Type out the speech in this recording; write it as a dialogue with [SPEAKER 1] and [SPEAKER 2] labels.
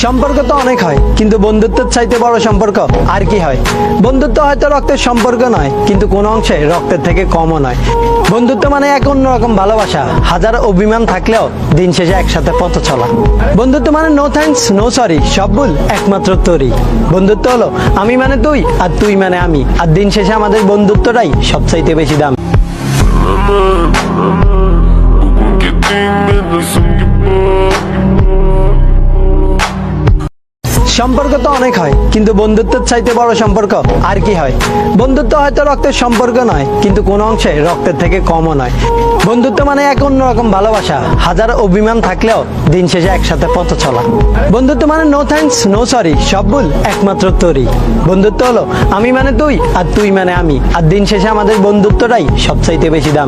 [SPEAKER 1] সম্পর্ক তো অনেক হয়, কিন্তু বন্ধুত্বের চাইতে বড় সম্পর্ক আর কি হয়? বন্ধুত্ব হয়তো রক্তের সম্পর্ক নয়, কিন্তু কোনো অংশে রক্তের থেকে কমও নয়। বন্ধুত্ব মানে এক অন্যরকম ভালোবাসা, হাজার অভিমান থাকলেও দিন শেষে একসাথে পথ চলা। বন্ধুত্ব মানে নো থ্যাঙ্কস নো সরি, সব ভুল একমাত্র তোরই। বন্ধুত্ব হলো আমি মানে তুই আর তুই মানে আমি, আর দিন শেষে আমাদের বন্ধুত্বটাই সবচাইতে বেশি দাম। সম্পর্ক তো অনেক হয়, কিন্তু বন্ধুত্বের চাইতে বড় সম্পর্ক আর কি হয়? বন্ধুত্ব হয়তো রক্তের সম্পর্ক নয়, কিন্তু কোনো অংশে রক্তের থেকে কমও নয়। বন্ধুত্ব মানে এক অন্যরকম ভালোবাসা, হাজার অভিমান থাকলেও দিন শেষে একসাথে পথ চলা। বন্ধুত্ব মানে নো থ্যাঙ্কস নো সরি, সব ভুল একমাত্র তোরই। বন্ধুত্ব হলো আমি মানে তুই আর তুই মানে আমি, আর দিন শেষে আমাদের বন্ধুত্বটাই সবচাইতে বেশি দাম।